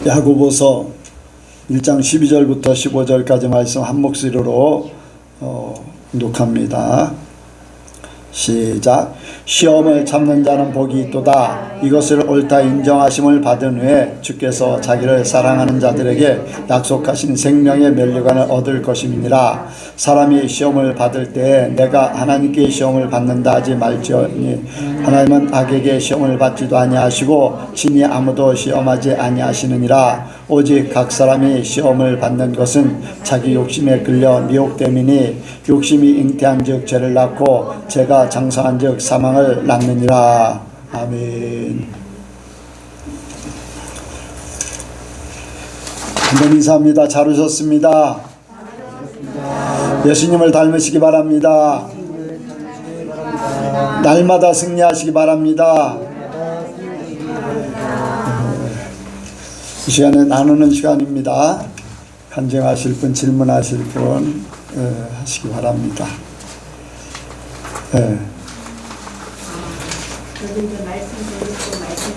야고보서 1장 12절부터 15절까지 말씀 한 목소리로 독합니다. 시작. 시험을 참는 자는 복이 있도다. 이것을 옳다 인정하심을 받은 후에 주께서 자기를 사랑하는 자들에게 약속하신 생명의 면류관을 얻을 것임이니라. 사람이 시험을 받을 때에 내가 하나님께 시험을 받는다 하지 말지어니 하나님은 악에게 시험을 받지도 아니하시고 친히 아무도 시험하지 아니하시느니라. 오직 각 사람이 시험을 받는 것은 자기 욕심에 끌려 미혹됨이니 욕심이 잉태한 즉 죄를 낳고 죄가 장성한 즉 사망을 낳느니라. 아멘. 한번 인사합니다. 잘 오셨습니다. 예수님을 닮으시기 바랍니다. 날마다 승리하시기 바랍니다. 이 시간에 나누는 시간입니다. 간증하실 분, 질문하실 분 하시기 바랍니다.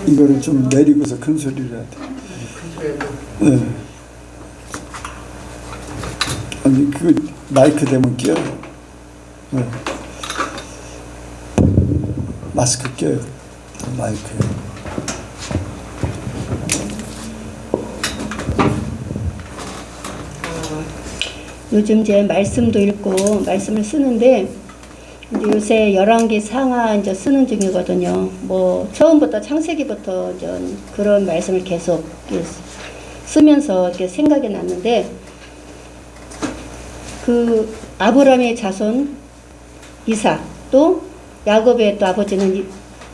이거를 좀 내리고서 큰 소리를 해야 돼. 아니 그 마이크 대면 끼어요. 마스크 껴요. 마이크에. 요즘 이제 말씀도 읽고 말씀을 쓰는데 이제 요새 11개 상하 이제 쓰는 중이거든요. 뭐 처음부터 창세기부터 이제 그런 말씀을 계속 쓰면서 이렇게 생각이 났는데 그 아브라함의 자손 이삭, 또 야곱의 또 아버지는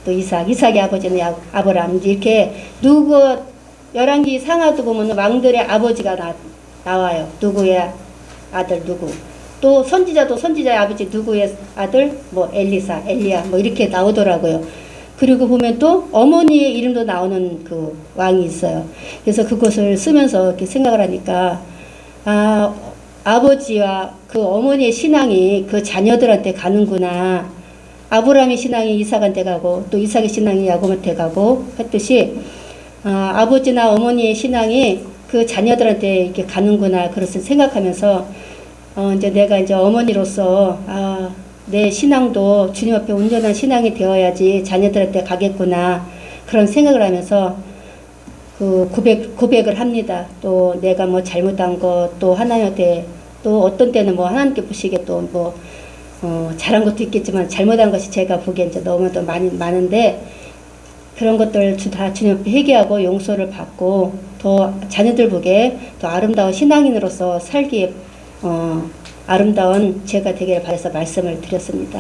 또 이삭의 아버지는 아브라함, 이렇게 누구 11개 상하도 보면 왕들의 아버지가 나와요. 누구의 아들 누구, 또 선지자도 선지자의 아버지 누구의 아들 뭐 엘리사, 엘리야 뭐 이렇게 나오더라고요. 그리고 보면 또 어머니의 이름도 나오는 그 왕이 있어요. 그래서 그것을 쓰면서 이렇게 생각을 하니까 아버지와 그 어머니의 신앙이 그 자녀들한테 가는구나. 아브라함의 신앙이 이삭한테 가고 또 이삭의 신앙이 야곱한테 가고 했듯이 아버지나 어머니의 신앙이 그 자녀들한테 이렇게 가는구나. 그것을 생각하면서 이제 내가 이제 어머니로서 내 신앙도 주님 앞에 온전한 신앙이 되어야지 자녀들한테 가겠구나. 그런 생각을 하면서 그 고백을 합니다. 또 내가 뭐 잘못한 것, 또 하나님한테, 또 어떤 때는 뭐 하나님께 보시기에 또 뭐 잘한 것도 있겠지만 잘못한 것이 제가 보기엔 이제 너무도 많은데 그런 것들 다 주님 앞에 회개하고 용서를 받고 더 자녀들 보기에 더 아름다운 신앙인으로서 살기에 아름다운 제가 되기를 바라서 말씀을 드렸습니다.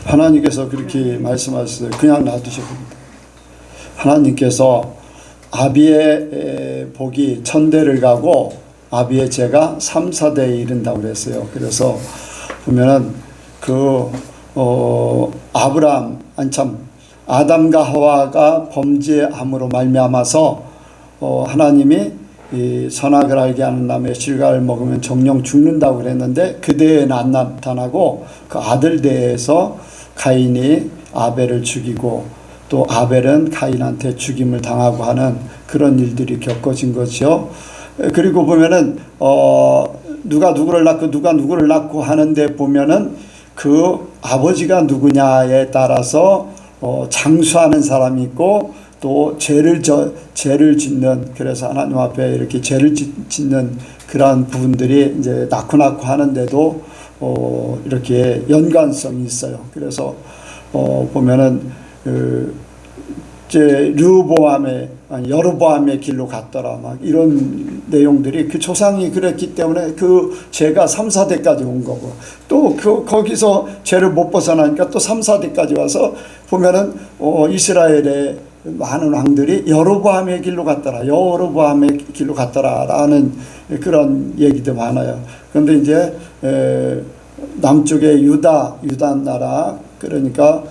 하나님께서 그렇게 말씀하셨어요. 그냥 놔두셔야 됩니다. 하나님께서 아비의 복이 1000대를 가고 아비의 죄가 3, 4대에 이른다고 그랬어요. 그래서 보면은 아브라함, 아담과 하와가 범죄함으로 말미암아서 하나님이 이 선악을 알게 하는 나무의 실과를 먹으면 정령 죽는다고 그랬는데 그 대에는 안 나타나고 그 아들 대에서 가인이 아벨을 죽이고 또 아벨은 가인한테 죽임을 당하고 하는 그런 일들이 겪어진 거죠. 그리고 보면은 누가 누구를 낳고 누가 누구를 낳고 하는데 보면은 그 아버지가 누구냐에 따라서 장수하는 사람이 있고 또 죄를 짓는, 그래서 하나님 앞에 이렇게 죄를 짓는 그러한 부분들이 이제 낳고 하는데도 이렇게 연관성이 있어요. 그래서 보면은 이제 여로보암의 길로 갔더라 막 이런 내용들이 그 조상이 그랬기 때문에 그 죄가 3, 4대까지 온 거고 또 거기서 죄를 못 벗어나니까 또 3, 4대까지 와서 보면은 이스라엘의 많은 왕들이 여로보암의 길로 갔더라 라는 그런 얘기도 많아요. 그런데 이제 남쪽의 유다 나라, 그러니까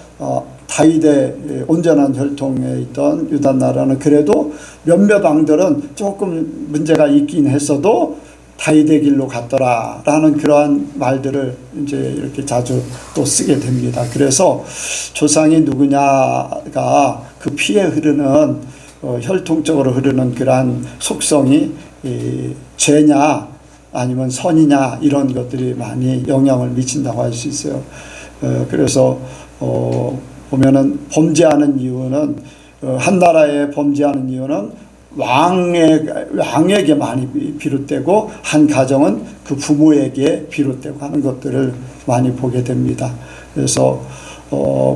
다윗의 온전한 혈통에 있던 유다 나라는 그래도 몇몇 왕들은 조금 문제가 있긴 했어도 다윗의 길로 갔더라라는 그러한 말들을 이제 이렇게 자주 또 쓰게 됩니다. 그래서 조상이 누구냐가 그 피에 흐르는 혈통적으로 흐르는 그러한 속성이 죄냐 아니면 선이냐 이런 것들이 많이 영향을 미친다고 할 수 있어요. 그래서 보면은 범죄하는 이유는 한 나라에 범죄하는 이유는 왕에게 많이 비롯되고 한 가정은 그 부모에게 비롯되고 하는 것들을 많이 보게 됩니다. 그래서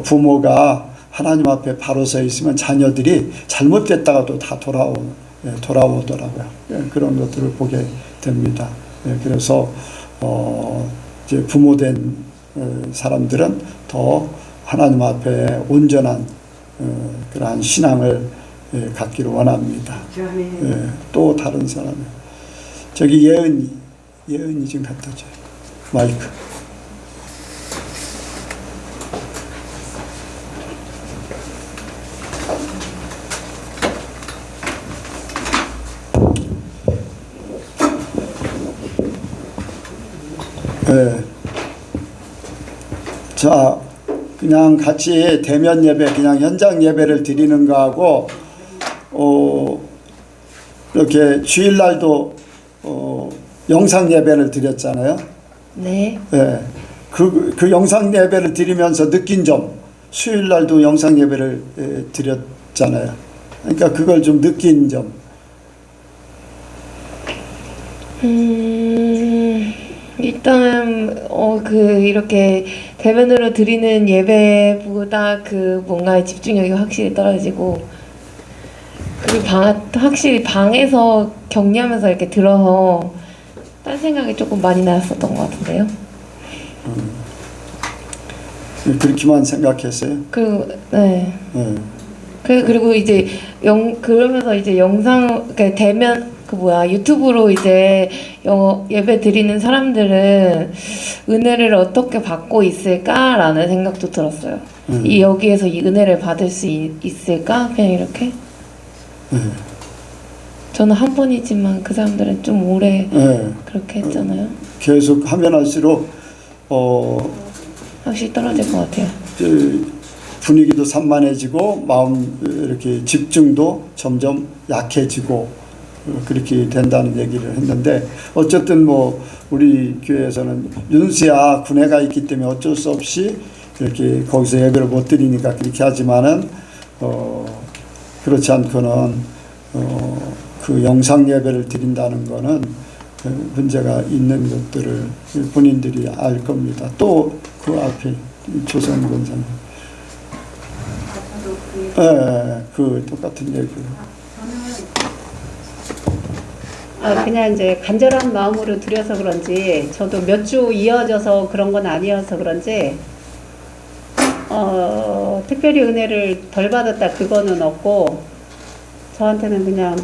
부모가 하나님 앞에 바로 서 있으면 자녀들이 잘못됐다가도 다 돌아오더라고요. 그런 것들을 보게 됩니다. 그래서 이제 부모된 사람들은 더 하나님 앞에 온전한 그러한 신앙을 갖기를 원합니다. 또 다른 사람, 저기 예은이 좀 갖다 줘요. 마이크. 자, 그냥 같이 대면 예배, 그냥 현장 예배를 드리는 거하고, 이렇게 주일날도 영상 예배를 드렸잖아요. 네. 그 영상 예배를 드리면서 느낀 점, 수요일날도 영상 예배를 드렸잖아요. 그러니까 그걸 좀 느낀 점. 일단 이렇게 대면으로 드리는 예배보다 뭔가의 집중력이 확실히 떨어지고, 그리고 확실히 방에서 격리하면서 이렇게 들어서 딴 생각이 조금 많이 났었던 것 같은데요. 그렇게만 생각했어요. 네. 그리고 이제 그러면서 이제 영상 대면 유튜브로 이제 예배 드리는 사람들은 은혜를 어떻게 받고 있을까라는 생각도 들었어요. 여기에서 이 은혜를 받을 수 있을까? 그냥 이렇게. 저는 한 번이지만 그 사람들은 좀 오래 그렇게 했잖아요. 계속 하면 할수록 확실히 떨어질 것 같아요. 분위기도 산만해지고 마음 이렇게 집중도 점점 약해지고 그렇게 된다는 얘기를 했는데, 어쨌든 뭐 우리 교회에서는 윤수야 군회가 있기 때문에 어쩔 수 없이 이렇게 거기서 예배를 못 드리니까 그렇게 하지만은 그렇지 않고는 그 영상 예배를 드린다는 거는 문제가 있는 것들을 본인들이 알 겁니다. 또 그 앞에 조선 권사님, 그 똑같은 얘기를. 그냥 이제 간절한 마음으로 드려서 그런지, 저도 몇 주 이어져서 그런 건 아니어서 그런지 특별히 은혜를 덜 받았다 그거는 없고, 저한테는 그냥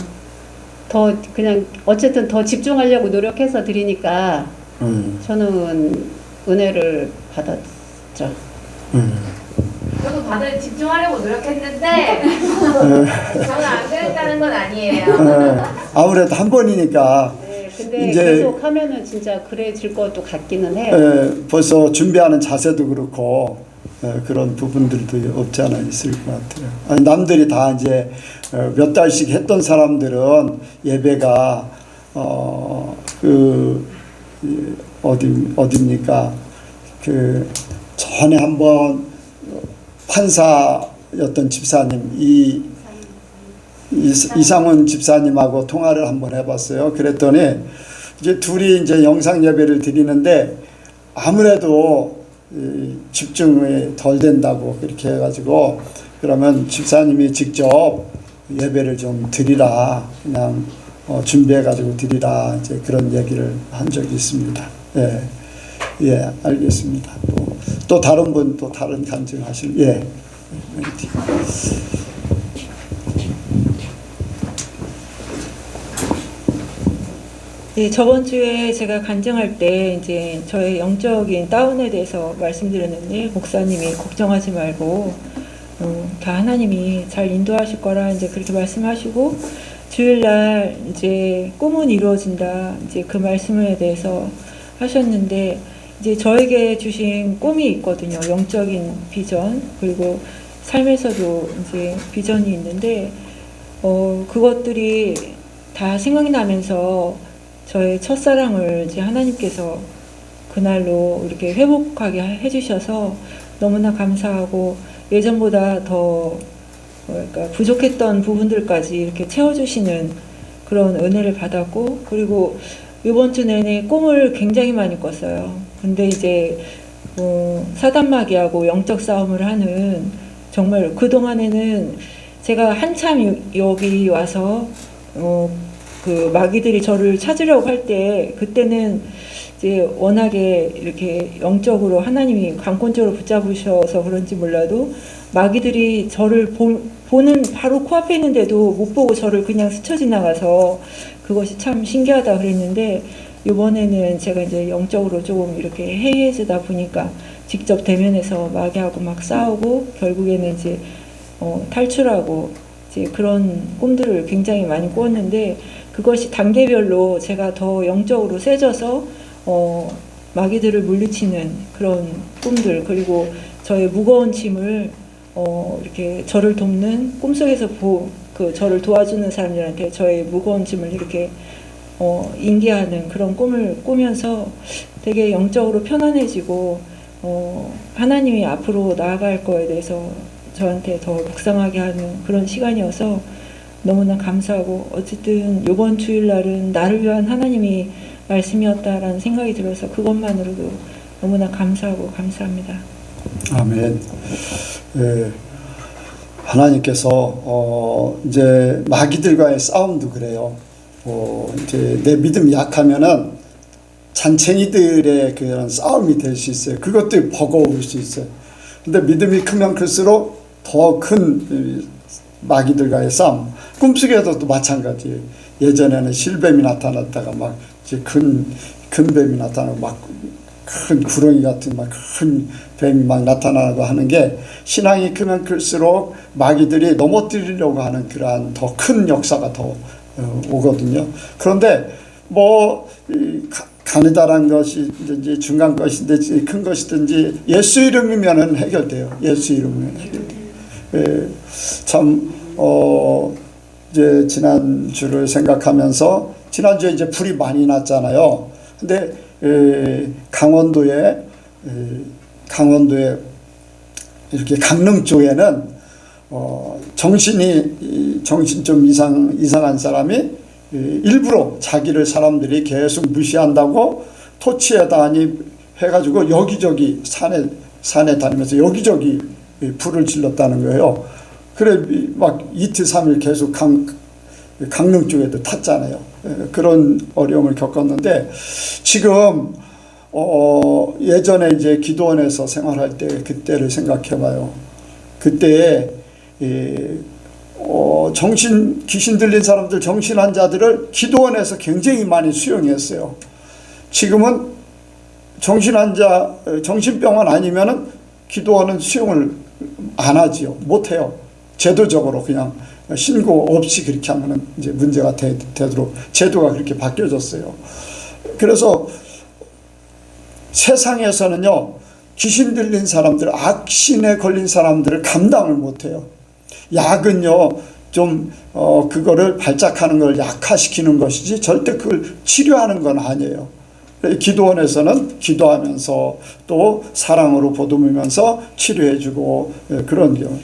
어쨌든 더 집중하려고 노력해서 드리니까 저는 은혜를 받았죠. 저도 다들 집중하려고 노력했는데 저는 안 그랬다는 건 아니에요. 아무래도 한 번이니까. 근데 이제 계속 하면은 진짜 그래질 것도 같기는 해요. 벌써 준비하는 자세도 그렇고 그런 부분들도 없지 않아 있을 것 같아요. 아니, 남들이 다 이제 몇 달씩 했던 사람들은 예배가 어디입니까? 전에 한번 판사였던 집사님, 이상훈 집사님하고 통화를 한번 해봤어요. 그랬더니 이제 둘이 이제 영상 예배를 드리는데 아무래도 집중이 덜 된다고 그렇게 해가지고, 그러면 집사님이 직접 예배를 좀 드리라, 그냥 준비해가지고 드리라, 이제 그런 얘기를 한 적이 있습니다. 알겠습니다. 또 다른 분, 또 다른 간증하실, 네, 저번 주에 제가 간증할 때 이제 저의 영적인 다운에 대해서 말씀드렸는데, 목사님이 걱정하지 말고 다 하나님이 잘 인도하실 거라 이제 그렇게 말씀하시고, 주일날 이제 꿈은 이루어진다, 이제 그 말씀에 대해서 하셨는데, 이제 저에게 주신 꿈이 있거든요. 영적인 비전, 그리고 삶에서도 이제 비전이 있는데, 그것들이 다 생각이 나면서 저의 첫사랑을 이제 하나님께서 그날로 이렇게 회복하게 해주셔서 너무나 감사하고, 예전보다 더 뭐랄까 부족했던 부분들까지 이렇게 채워주시는 그런 은혜를 받았고, 그리고 이번 주 내내 꿈을 굉장히 많이 꿨어요. 근데 이제 사단마귀하고 영적 싸움을 하는, 정말 그동안에는 제가 한참 여기 와서 그 마귀들이 저를 찾으려고 할 때, 그때는 이제 워낙에 이렇게 영적으로 하나님이 강권적으로 붙잡으셔서 그런지 몰라도 마귀들이 저를 보는 바로 코앞에 있는데도 못 보고 저를 그냥 스쳐 지나가서 그것이 참 신기하다 그랬는데, 이번에는 제가 이제 영적으로 조금 이렇게 해이해지다 보니까 직접 대면해서 마귀하고 막 싸우고 결국에는 이제 탈출하고 이제 그런 꿈들을 굉장히 많이 꾸었는데, 그것이 단계별로 제가 더 영적으로 세져서 마귀들을 물리치는 그런 꿈들, 그리고 저의 무거운 짐을 이렇게 저를 돕는, 꿈속에서 저를 도와주는 사람들한테 저의 무거운 짐을 이렇게 인계하는 그런 꿈을 꾸면서 되게 영적으로 편안해지고, 하나님이 앞으로 나아갈 거에 대해서 저한테 더 묵상하게 하는 그런 시간이어서 너무나 감사하고, 어쨌든 이번 주일날은 나를 위한 하나님이 말씀이었다라는 생각이 들어서 그것만으로도 너무나 감사하고 감사합니다. 아멘. 예, 하나님께서 이제 마귀들과의 싸움도 그래요. 이제 내 믿음이 약하면은 잔챙이들의 그런 싸움이 될 수 있어요. 그것도 버거울 수 있어요. 근데 믿음이 크면 클수록 더 큰 마귀들과의 싸움. 꿈속에서도 마찬가지예요. 예전에는 실뱀이 나타났다가 막 이제 큰 뱀이 나타나고 막 큰 구렁이 같은 막 큰 뱀이 막 나타나고 하는 게, 신앙이 크면 클수록 마귀들이 넘어뜨리려고 하는 그러한 더 큰 역사가 더 오거든요. 그런데 뭐 가느다란 것이든지 중간 것이든지 큰 것이든지 예수 이름이면은 해결돼요. 예수 이름이면 해결돼요. 참 이제 지난주를 생각하면서, 지난주에 이제 불이 많이 났잖아요. 근데 강원도에 이렇게 강릉 쪽에는 정신 좀 이상한 사람이 일부러 자기를 사람들이 계속 무시한다고 토치에다 해가지고 여기저기 산에 다니면서 여기저기 불을 질렀다는 거예요. 그래 막 이틀 3일 계속 강릉 쪽에도 탔잖아요. 그런 어려움을 겪었는데, 지금 예전에 이제 기도원에서 생활할 때 그때를 생각해봐요. 그때에 귀신 들린 사람들, 정신 환자들을 기도원에서 굉장히 많이 수용했어요. 지금은 정신병원 아니면은 기도원은 수용을 안 하지요. 못 해요. 제도적으로 그냥 신고 없이 그렇게 하면은 이제 문제가 되도록 제도가 그렇게 바뀌어졌어요. 그래서 세상에서는요, 귀신 들린 사람들, 악신에 걸린 사람들을 감당을 못 해요. 약은요, 좀 그거를 발작하는 걸 약화시키는 것이지 절대 그걸 치료하는 건 아니에요. 기도원에서는 기도하면서 또 사랑으로 보듬으면서 치료해주고 그런 경우.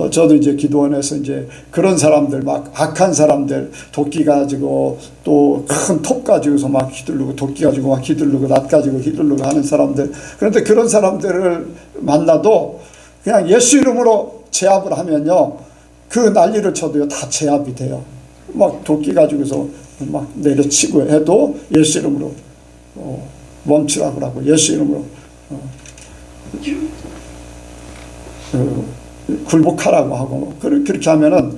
저도 이제 기도원에서 이제 그런 사람들, 막 악한 사람들, 도끼 가지고 또 큰 톱 가지고서 막 휘두르고, 도끼 가지고 막 휘두르고, 낫 가지고 휘두르고 하는 사람들. 그런데 그런 사람들을 만나도 그냥 예수 이름으로 제압을 하면요, 그 난리를 쳐도요 다 제압이 돼요. 막 도끼 가지고서 막 내려치고 해도 예수 이름으로 멈추라고 하고, 예수 이름으로 굴복하라고 하고, 그렇게 하면은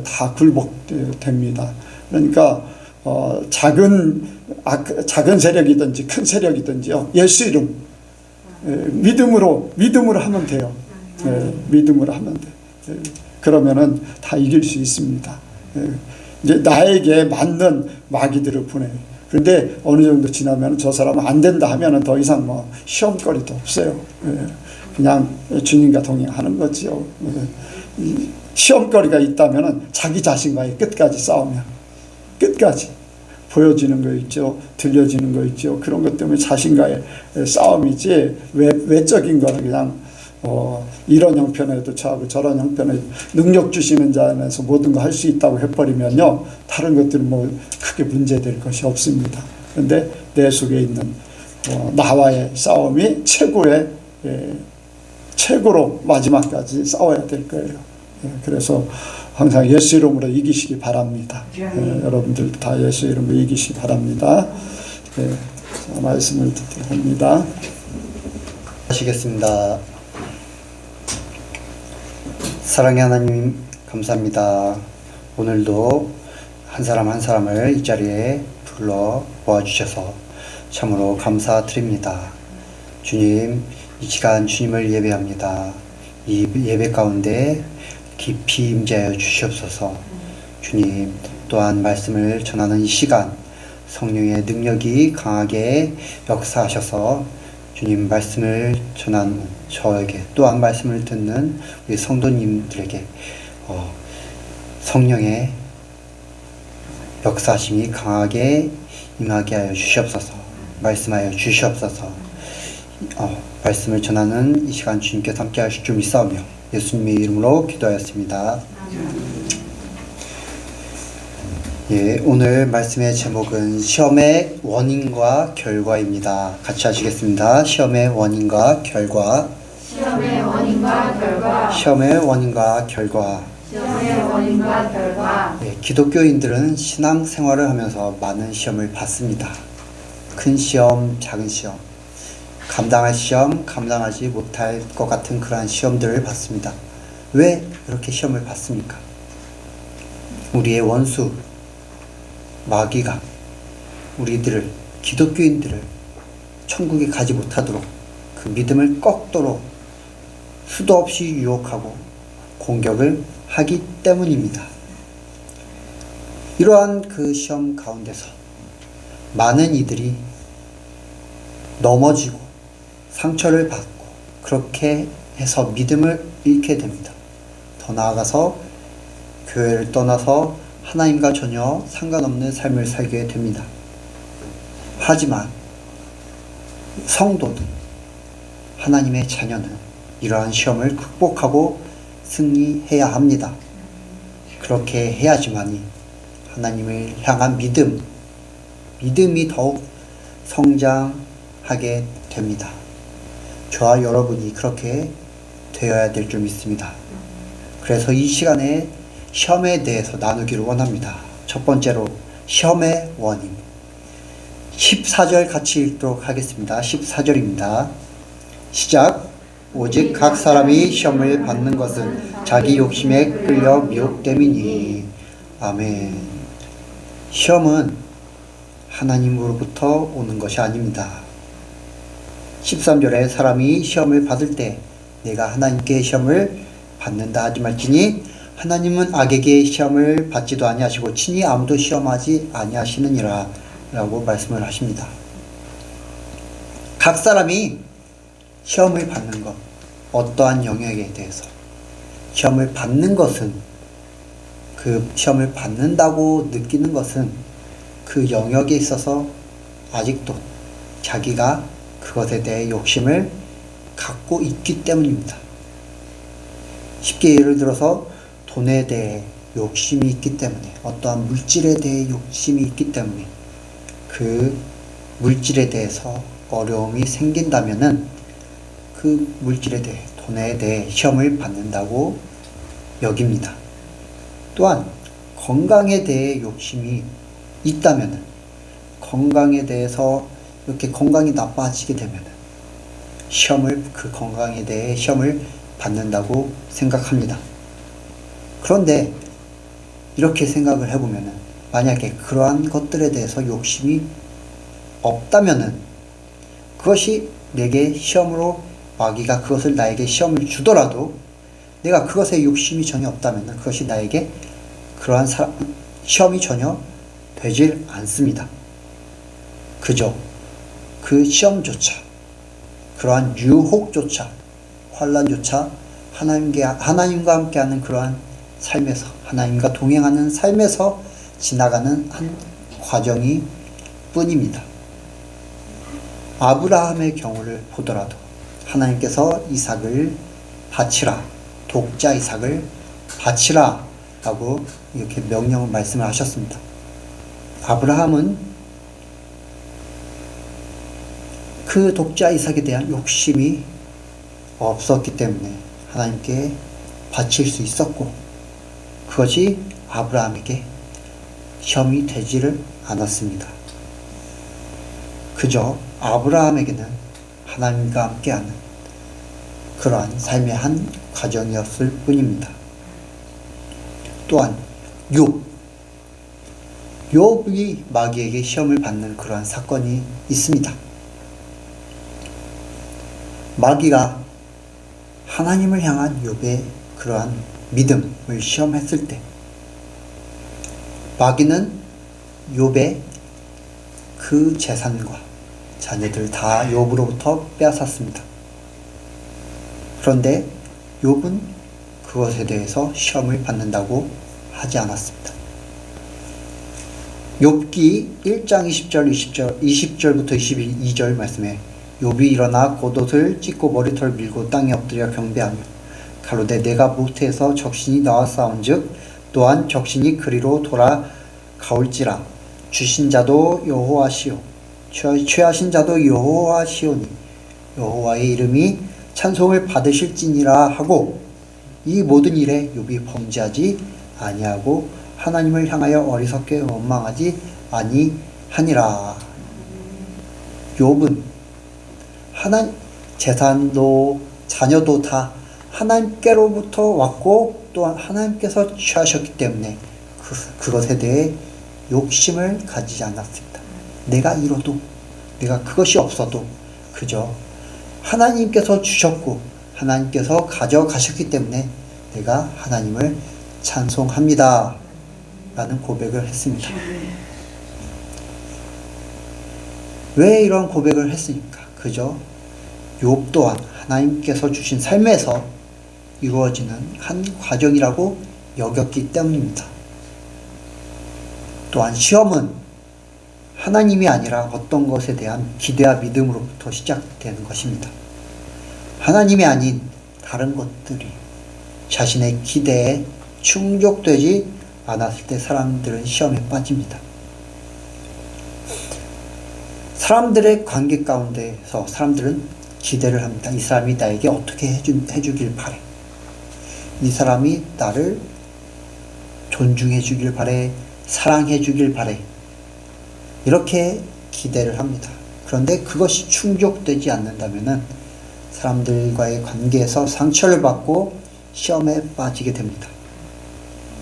다 굴복됩니다. 그러니까 작은 세력이든지 큰 세력이든지요, 예수 이름 믿음으로 하면 돼요. 믿음으로 하면 돼. 그러면은 다 이길 수 있습니다. 이제 나에게 맞는 마귀들을 보내요. 그런데 어느 정도 지나면 저 사람은 안 된다 하면은 더 이상 뭐 시험거리도 없어요. 그냥 주님과 동행하는 거지요. 시험거리가 있다면 자기 자신과의 끝까지 싸우면 끝까지 보여지는 거 있죠. 들려지는 거 있죠. 그런 것 때문에 자신과의 싸움이지 외적인 거는 그냥 이런 형편에도 처하고 저런 형편에 능력 주시는 자 안에서 모든 거 할 수 있다고 해버리면요. 다른 것들은 뭐 크게 문제될 것이 없습니다. 그런데 내 속에 있는 나와의 싸움이 최고로 마지막까지 싸워야 될 거예요. 그래서 항상 예수 이름으로 이기시기 바랍니다. 여러분들 다 예수 이름으로 이기시기 바랍니다. 자, 말씀을 듣도록 합니다. 하시겠습니다. 사랑의 하나님 감사합니다. 오늘도 한 사람 한 사람을 이 자리에 불러 모아주셔서 참으로 감사드립니다. 주님, 이 시간 주님을 예배합니다. 이 예배 가운데 깊이 임재하여 주시옵소서. 주님, 또한 말씀을 전하는 이 시간 성령의 능력이 강하게 역사하셔서 주님 말씀을 전하는 저에게 또한 말씀을 듣는 우리 성도님들에게 성령의 역사심이 강하게 임하게 하여 주시옵소서. 말씀하여 주시옵소서. 말씀을 전하는 이 시간 주님께서 함께 하실 줄 믿사오며 예수님의 이름으로 기도하였습니다. 예, 오늘 말씀의 제목은 시험의 원인과 결과입니다. 같이 하시겠습니다. 시험의 원인과 결과. 시험의 원인과 결과. 시험의 원인과 결과. 시험의 원인과 결과. 예, 기독교인들은 신앙생활을 하면서 많은 시험을 받습니다. 큰 시험, 작은 시험, 감당할 시험, 감당하지 못할 것 같은 그러한 시험들을 받습니다. 왜 그렇게 시험을 받습니까? 우리의 원수 마귀가 우리들을, 기독교인들을 천국에 가지 못하도록 그 믿음을 꺾도록 수도 없이 유혹하고 공격을 하기 때문입니다. 이러한 그 시험 가운데서 많은 이들이 넘어지고 상처를 받고 그렇게 해서 믿음을 잃게 됩니다. 더 나아가서 교회를 떠나서 하나님과 전혀 상관없는 삶을 살게 됩니다. 하지만 성도들, 하나님의 자녀는 이러한 시험을 극복하고 승리해야 합니다. 그렇게 해야지만이 하나님을 향한 믿음이 더욱 성장하게 됩니다. 저와 여러분이 그렇게 되어야 될 줄 믿습니다. 그래서 이 시간에 시험에 대해서 나누기를 원합니다. 첫 번째로 시험의 원인. 14절 같이 읽도록 하겠습니다. 14절입니다. 시작. 오직 각 사람이 시험을 받는 것은 자기 욕심에 끌려 미혹됨이니. 아멘. 시험은 하나님으로부터 오는 것이 아닙니다. 13절에 사람이 시험을 받을 때 내가 하나님께 시험을 받는다 하지 말지니 하나님은 악에게 시험을 받지도 아니하시고 친히 아무도 시험하지 아니하시느니라 라고 말씀을 하십니다. 각 사람이 시험을 받는 것, 어떠한 영역에 대해서 시험을 받는 것은, 그 시험을 받는다고 느끼는 것은 그 영역에 있어서 아직도 자기가 그것에 대해 욕심을 갖고 있기 때문입니다. 쉽게 예를 들어서 돈에 대해 욕심이 있기 때문에, 어떠한 물질에 대해 욕심이 있기 때문에 그 물질에 대해서 어려움이 생긴다면은 그 물질에 대해, 돈에 대해 시험을 받는다고 여깁니다. 또한 건강에 대해 욕심이 있다면은, 건강에 대해서 이렇게 건강이 나빠지게 되면은 그 건강에 대해 시험을 받는다고 생각합니다. 그런데 이렇게 생각을 해보면은, 만약에 그러한 것들에 대해서 욕심이 없다면은, 그것이 내게 시험으로, 마귀가 그것을 나에게 시험을 주더라도 내가 그것에 욕심이 전혀 없다면은 그것이 나에게 그러한 시험이 전혀 되질 않습니다. 그저 그 시험조차, 그러한 유혹조차, 환난조차 하나님과 함께하는 그러한 삶에서, 하나님과 동행하는 삶에서 지나가는 한 과정이 뿐입니다. 아브라함의 경우를 보더라도 하나님께서 이삭을 바치라, 독자 이삭을 바치라 라고 이렇게 명령을 말씀을 하셨습니다. 아브라함은 그 독자 이삭에 대한 욕심이 없었기 때문에 하나님께 바칠 수 있었고, 그것이 아브라함에게 시험이 되지를 않았습니다. 그저 아브라함에게는 하나님과 함께하는 그러한 삶의 한 과정이었을 뿐입니다. 또한 욥이 마귀에게 시험을 받는 그러한 사건이 있습니다. 마귀가 하나님을 향한 욥의 그러한 믿음을 시험했을 때, 마귀는 욥의 그 재산과 자녀들 다 욥으로부터 빼앗았습니다. 그런데 욥은 그것에 대해서 시험을 받는다고 하지 않았습니다. 욥기 1장 20절부터 22절 말씀에 욥이 일어나 겉옷을 찢고 머리털 밀고 땅에 엎드려 경배하며 가로되 내가 모태에서 적신이 나와 싸운즉 또한 적신이 그리로 돌아가올지라. 주신 자도 여호와시오 취하신 자도 여호와시오니 여호와의 이름이 찬송을 받으실지니라 하고, 이 모든 일에 욥이 범죄하지 아니하고 하나님을 향하여 어리석게 원망하지 아니하니라. 욥은 재산도 자녀도 다 하나님께로부터 왔고, 또한 하나님께서 취하셨기 때문에 그것에 대해 욕심을 가지지 않았습니다. 내가 이뤄도, 내가 그것이 없어도 그저 하나님께서 주셨고 하나님께서 가져가셨기 때문에 내가 하나님을 찬송합니다 라는 고백을 했습니다. 왜 이런 고백을 했습니까? 그저 욥 또한 하나님께서 주신 삶에서 이루어지는 한 과정이라고 여겼기 때문입니다. 또한 시험은 하나님이 아니라 어떤 것에 대한 기대와 믿음으로부터 시작되는 것입니다. 하나님이 아닌 다른 것들이 자신의 기대에 충족되지 않았을 때 사람들은 시험에 빠집니다. 사람들의 관계 가운데서 사람들은 기대를 합니다. 이 사람이 나에게 어떻게 해주길 바래. 이 사람이 나를 존중해 주길 바래. 사랑해 주길 바래. 이렇게 기대를 합니다. 그런데 그것이 충족되지 않는다면 사람들과의 관계에서 상처를 받고 시험에 빠지게 됩니다.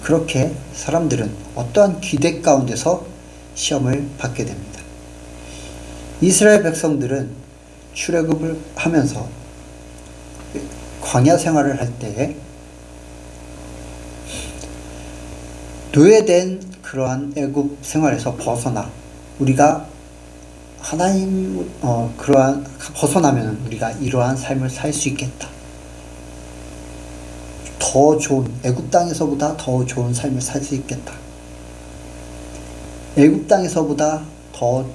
그렇게 사람들은 어떠한 기대 가운데서 시험을 받게 됩니다. 이스라엘 백성들은 출애굽을 하면서 광야 생활을 할 때에 노예된 그러한 애굽 생활에서 벗어나 우리가 하나님 그러한 벗어나면 우리가 이러한 삶을 살 수 있겠다. 더 좋은 애굽 땅에서보다 더 좋은 삶을 살 수 있겠다. 애굽 땅에서보다 더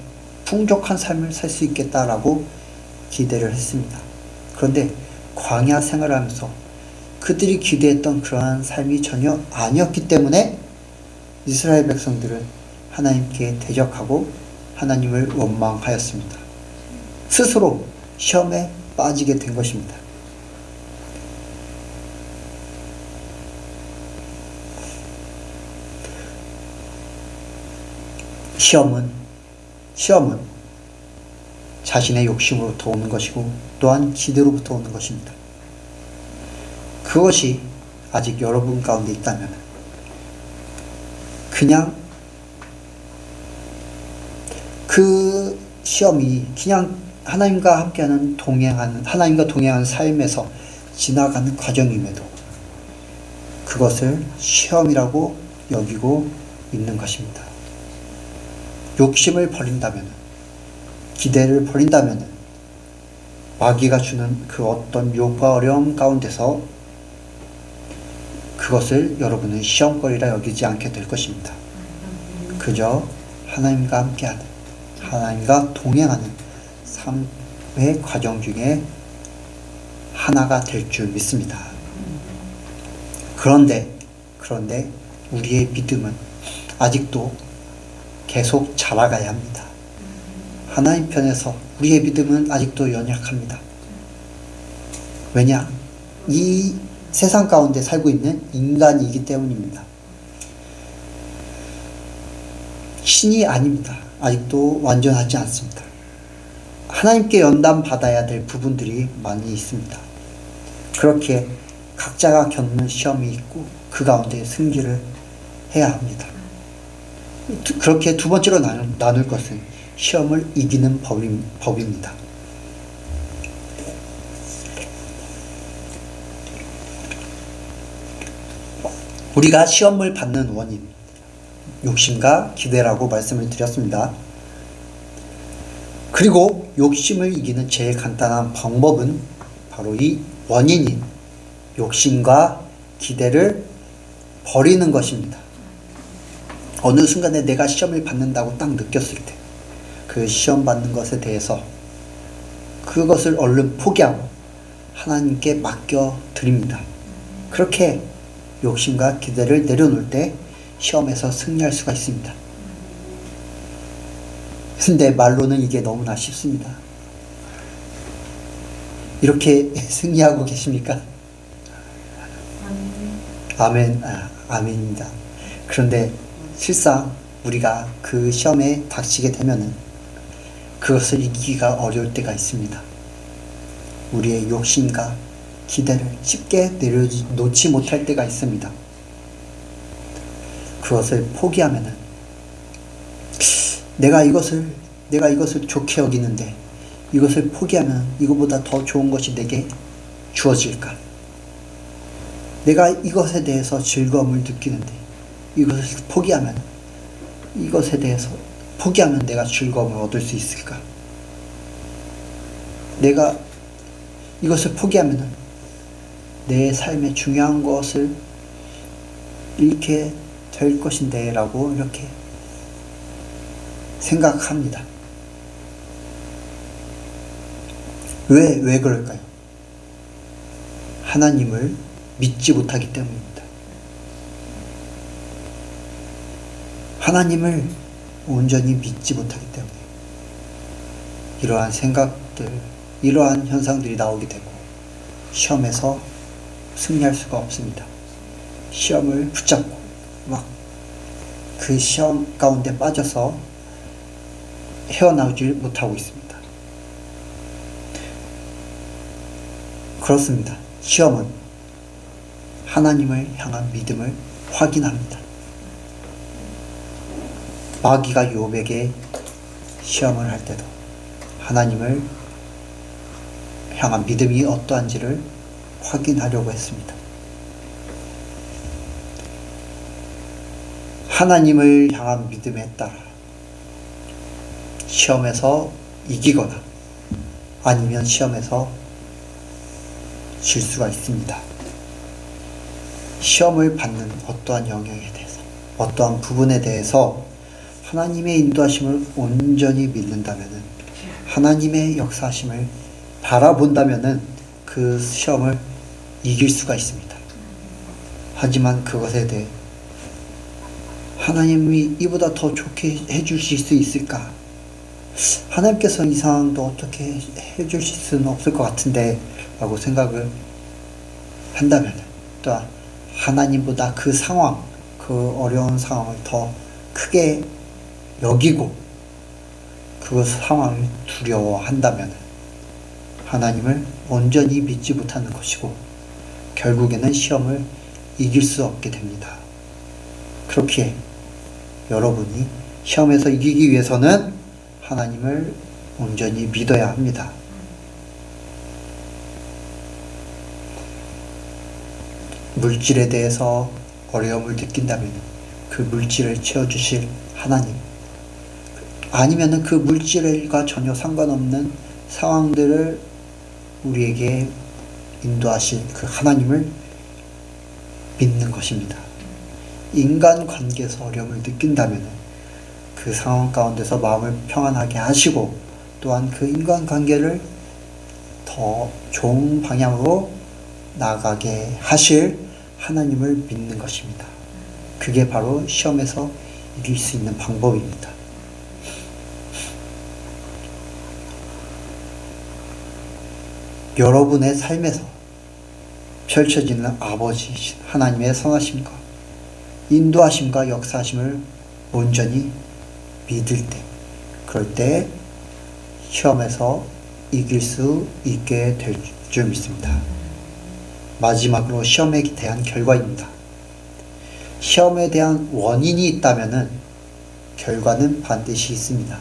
풍족한 삶을 살 수 있겠다라고 기대를 했습니다. 그런데 광야 생활을 하면서 그들이 기대했던 그러한 삶이 전혀 아니었기 때문에 이스라엘 백성들은 하나님께 대적하고 하나님을 원망하였습니다. 스스로 시험에 빠지게 된 것입니다. 시험은 자신의 욕심으로부터 오는 것이고 또한 기대로부터 오는 것입니다. 그것이 아직 여러분 가운데 있다면 그냥 그 시험이 그냥 하나님과 동행하는 삶에서 지나가는 과정임에도 그것을 시험이라고 여기고 있는 것입니다. 욕심을 버린다면, 기대를 버린다면 마귀가 주는 그 어떤 욕과 어려움 가운데서 그것을 여러분은 시험거리라 여기지 않게 될 것입니다. 그저 하나님과 함께하는, 하나님과 동행하는 삶의 과정 중에 하나가 될 줄 믿습니다. 그런데 우리의 믿음은 아직도 계속 자라가야 합니다. 하나님 편에서 우리의 믿음은 아직도 연약합니다. 왜냐? 이 세상 가운데 살고 있는 인간이기 때문입니다. 신이 아닙니다. 아직도 완전하지 않습니다. 하나님께 연단 받아야 될 부분들이 많이 있습니다. 그렇게 각자가 겪는 시험이 있고 그 가운데 승리를 해야 합니다. 그렇게 두 번째로 나눌 것은 시험을 이기는 법입니다. 우리가 시험을 받는 원인, 욕심과 기대라고 말씀을 드렸습니다. 그리고 욕심을 이기는 제일 간단한 방법은 바로 이 원인인 욕심과 기대를 버리는 것입니다. 어느 순간에 내가 시험을 받는다고 딱 느꼈을 때 그 시험 받는 것에 대해서 그것을 얼른 포기하고 하나님께 맡겨 드립니다. 그렇게 욕심과 기대를 내려놓을 때 시험에서 승리할 수가 있습니다. 근데 말로는 이게 너무나 쉽습니다. 이렇게 승리하고 계십니까? 아멘, 아멘입니다. 그런데 실상 우리가 그 시험에 닥치게 되면은 그것을 이기기가 어려울 때가 있습니다. 우리의 욕심과 기대를 쉽게 내려놓지 못할 때가 있습니다. 그것을 포기하면은 내가 이것을 좋게 여기는데 이것을 포기하면 이거보다 더 좋은 것이 내게 주어질까? 내가 이것에 대해서 즐거움을 느끼는데 이것을 포기하면 이것에 대해서 포기하면 내가 즐거움을 얻을 수 있을까? 내가 이것을 포기하면 내 삶의 중요한 것을 잃게 될 것인데 라고 이렇게 생각합니다. 왜 그럴까요? 하나님을 믿지 못하기 때문입니다. 하나님을 온전히 믿지 못하기 때문에 이러한 생각들, 이러한 현상들이 나오게 되고 시험에서 승리할 수가 없습니다. 시험을 붙잡고 막 그 시험 가운데 빠져서 헤어나오지 못하고 있습니다. 그렇습니다. 시험은 하나님을 향한 믿음을 확인합니다. 마귀가 욥에게 시험을 할 때도 하나님을 향한 믿음이 어떠한지를 확인하려고 했습니다. 하나님을 향한 믿음에 따라 시험에서 이기거나 아니면 시험에서 질 수가 있습니다. 시험을 받는 어떠한 영역에 대해서, 어떠한 부분에 대해서 하나님의 인도하심을 온전히 믿는다면, 하나님의 역사하심을 바라본다면 그 시험을 이길 수가 있습니다. 하지만 그것에 대해 하나님이 이보다 더 좋게 해주실 수 있을까? 하나님께서 이 상황도 어떻게 해주실 수는 없을 것 같은데 라고 생각을 한다면, 또한 하나님보다 그 상황, 그 어려운 상황을 더 크게 여기고 그 상황을 두려워한다면 하나님을 온전히 믿지 못하는 것이고 결국에는 시험을 이길 수 없게 됩니다. 그렇기에 여러분이 시험에서 이기기 위해서는 하나님을 온전히 믿어야 합니다. 물질에 대해서 어려움을 느낀다면 그 물질을 채워주실 하나님, 아니면 그 물질과 전혀 상관없는 상황들을 우리에게 인도하실 그 하나님을 믿는 것입니다. 인간관계에서 어려움을 느낀다면 그 상황 가운데서 마음을 평안하게 하시고 또한 그 인간관계를 더 좋은 방향으로 나아가게 하실 하나님을 믿는 것입니다. 그게 바로 시험에서 이길 수 있는 방법입니다. 여러분의 삶에서 펼쳐지는 아버지이신 하나님의 선하심과 인도하심과 역사하심을 온전히 믿을 때, 그럴 때 시험에서 이길 수 있게 될 줄 믿습니다. 마지막으로 시험에 대한 결과입니다. 시험에 대한 원인이 있다면 결과는 반드시 있습니다.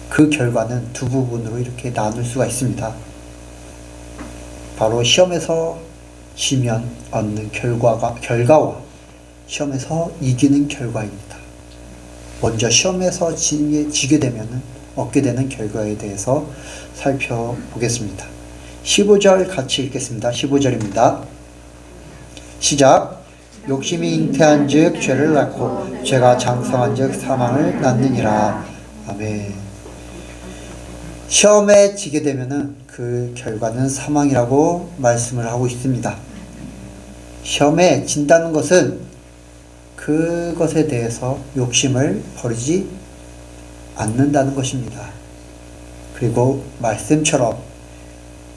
그 결과는 두 부분으로 이렇게 나눌 수가 있습니다. 바로 시험에서 지면 얻는 결과와 시험에서 이기는 결과입니다. 먼저 시험에서 지게 되면 얻게 되는 결과에 대해서 살펴보겠습니다. 15절 같이 읽겠습니다. 15절입니다. 시작. 욕심이 잉태한 즉 죄를 낳고 죄가 장성한 즉 사망을 낳느니라. 아멘. 시험에 지게 되면 그 결과는 사망이라고 말씀을 하고 있습니다. 시험에 진다는 것은 그것에 대해서 욕심을 버리지 않는다는 것입니다. 그리고 말씀처럼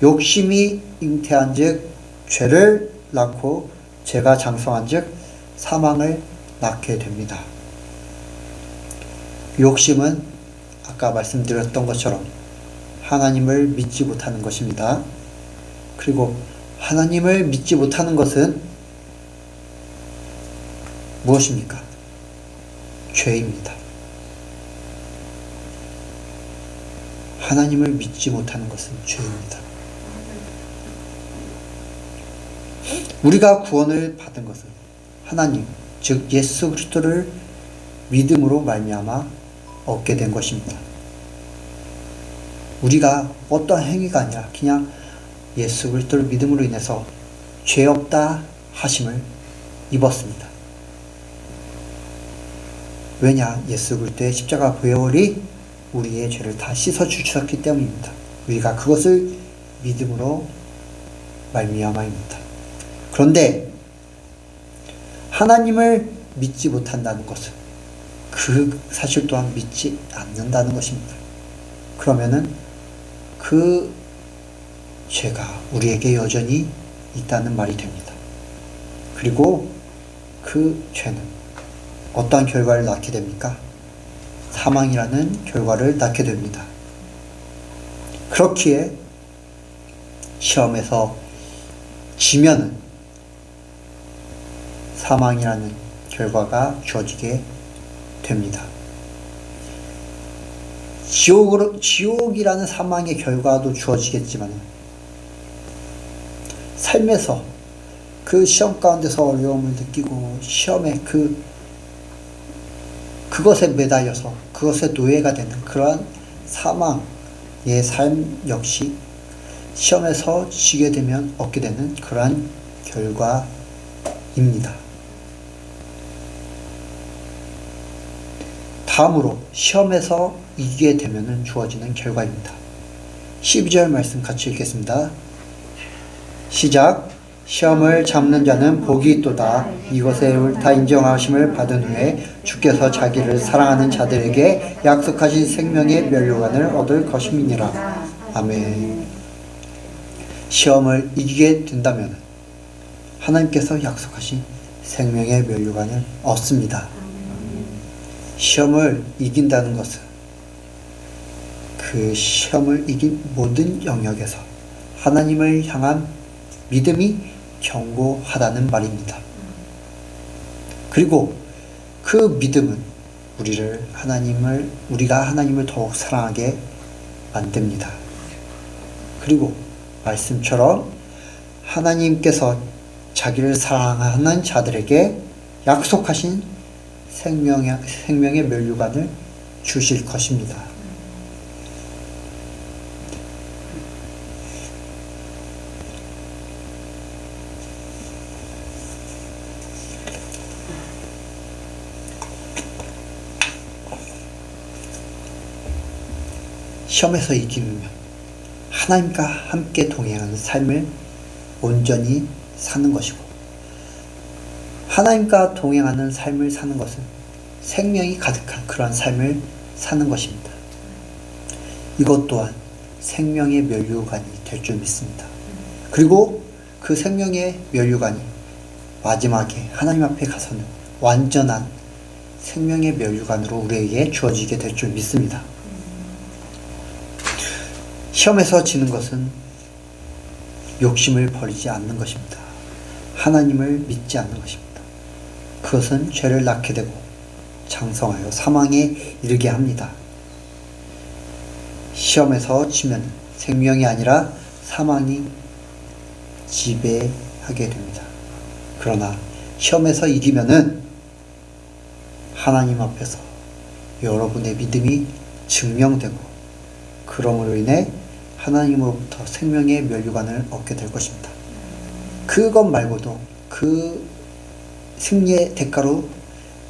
욕심이 잉태한 즉 죄를 낳고 죄가 장성한 즉 사망을 낳게 됩니다. 욕심은 아까 말씀드렸던 것처럼 하나님을 믿지 못하는 것입니다. 그리고 하나님을 믿지 못하는 것은 무엇입니까? 죄입니다. 하나님을 믿지 못하는 것은 죄입니다. 우리가 구원을 받은 것은 하나님, 즉 예수 그리스도를 믿음으로 말미암아 얻게 된 것입니다. 우리가 어떠한 행위가 아니라 그냥 예수 그리스도를 믿음으로 인해서 죄 없다 하심을 입었습니다. 왜냐? 예수 그리스도의 십자가 보혈이 우리의 죄를 다 씻어 주셨기 때문입니다. 우리가 그것을 믿음으로 말미암아입니다. 그런데 하나님을 믿지 못한다는 것은 그 사실 또한 믿지 않는다는 것입니다. 그러면은 그 죄가 우리에게 여전히 있다는 말이 됩니다. 그리고 그 죄는 어떠한 결과를 낳게 됩니까? 사망이라는 결과를 낳게 됩니다. 그렇기에 시험에서 지면은 사망이라는 결과가 주어지게 됩니다. 지옥이라는 사망의 결과도 주어지겠지만 삶에서 그 시험 가운데서 어려움을 느끼고 시험에 그것에 매달려서 그것에 노예가 되는 그러한 사망의 삶 역시 시험에서 지게 되면 얻게 되는 그러한 결과입니다. 다음으로 시험에서 이기게 되면 주어지는 결과입니다. 12절 말씀 같이 읽겠습니다. 시작. 시험을 잡는 자는 복이 있도다. 이것에 옳다 인정하심을 받은 후에 주께서 자기를 사랑하는 자들에게 약속하신 생명의 면류관을 얻을 것임이니라. 아멘. 시험을 이기게 된다면 하나님께서 약속하신 생명의 면류관을 얻습니다. 시험을 이긴다는 것은 그 시험을 이긴 모든 영역에서 하나님을 향한 믿음이 견고하다는 말입니다. 그리고 그 믿음은 우리가 하나님을 더욱 사랑하게 만듭니다. 그리고 말씀처럼 하나님께서 자기를 사랑하는 자들에게 약속하신 생명의 면류관을 주실 것입니다. 시험에서 이기면 하나님과 함께 동행하는 삶을 온전히 사는 것이고, 하나님과 동행하는 삶을 사는 것은 생명이 가득한 그러한 삶을 사는 것입니다. 이것 또한 생명의 면류관이 될 줄 믿습니다. 그리고 그 생명의 면류관이 마지막에 하나님 앞에 가서는 완전한 생명의 면류관으로 우리에게 주어지게 될 줄 믿습니다. 시험에서 지는 것은 욕심을 버리지 않는 것입니다. 하나님을 믿지 않는 것입니다. 그것은 죄를 낳게 되고 장성하여 사망에 이르게 합니다. 시험에서 지면 생명이 아니라 사망이 지배하게 됩니다. 그러나 시험에서 이기면은 하나님 앞에서 여러분의 믿음이 증명되고, 그러므로 인해 하나님으로부터 생명의 면류관을 얻게 될 것입니다. 그것 말고도 그 승리의 대가로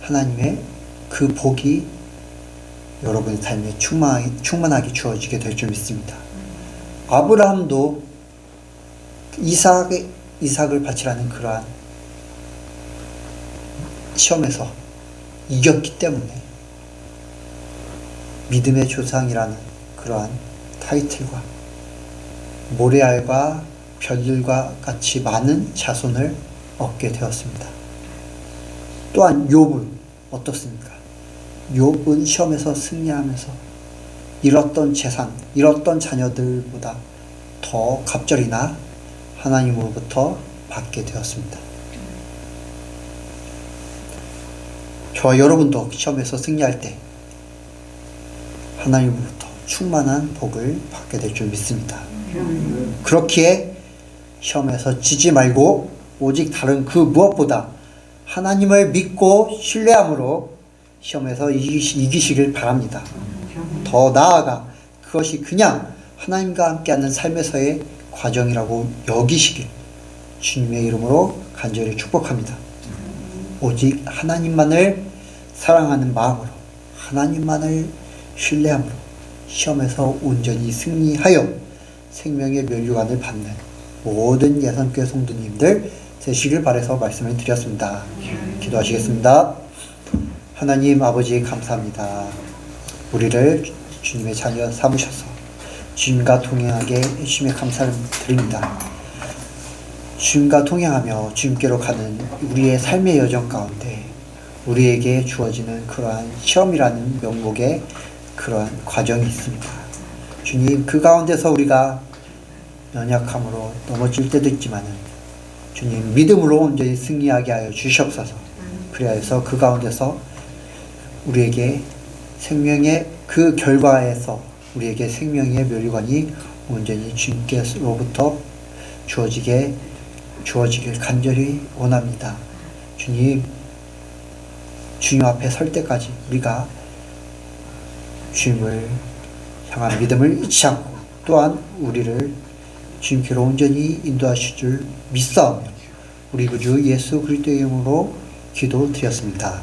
하나님의 그 복이 여러분의 삶에 충만하게 주어지게 될 줄 믿습니다. 아브라함도 이삭을 바치라는 그러한 시험에서 이겼기 때문에 믿음의 조상이라는 그러한 타이틀과 모레알과 별들과 같이 많은 자손을 얻게 되었습니다. 또한 욥은 어떻습니까? 욥은 시험에서 승리하면서 잃었던 재산, 잃었던 자녀들보다 더 갑절이나 하나님으로부터 받게 되었습니다. 저와 여러분도 시험에서 승리할 때 하나님으로부터 충만한 복을 받게 될 줄 믿습니다. 그렇기에 시험에서 지지 말고 오직 다른 그 무엇보다 하나님을 믿고 신뢰함으로 시험에서 이기시길 바랍니다. 더 나아가 그것이 그냥 하나님과 함께하는 삶에서의 과정이라고 여기시길 주님의 이름으로 간절히 축복합니다. 오직 하나님만을 사랑하는 마음으로, 하나님만을 신뢰함으로 시험에서 온전히 승리하여 생명의 면류관을 받는 모든 예선교회 성도님들 되시길 바라서 말씀을 드렸습니다. 기도하시겠습니다. 하나님 아버지 감사합니다. 우리를 주님의 자녀 삼으셔서 주님과 동행하게 해주심에 감사를 드립니다. 주님과 동행하며 주님께로 가는 우리의 삶의 여정 가운데 우리에게 주어지는 그러한 시험이라는 명목의 그러한 과정이 있습니다. 주님, 그 가운데서 우리가 연약함으로 넘어질 때도 있지만은 주님, 믿음으로 온전히 승리하게 하여 주시옵소서. 그리하여서 그 가운데서 우리에게 생명의 그 결과에서 우리에게 생명의 면류관이 온전히 주님께로부터 주어지길 간절히 원합니다. 주님 앞에 설 때까지 우리가 주님을 향한 믿음을 잊지 않고 또한 우리를 주님께로 온전히 인도하실 줄 믿사오며 우리 구주 예수 그리스도의 이름으로 기도드렸습니다.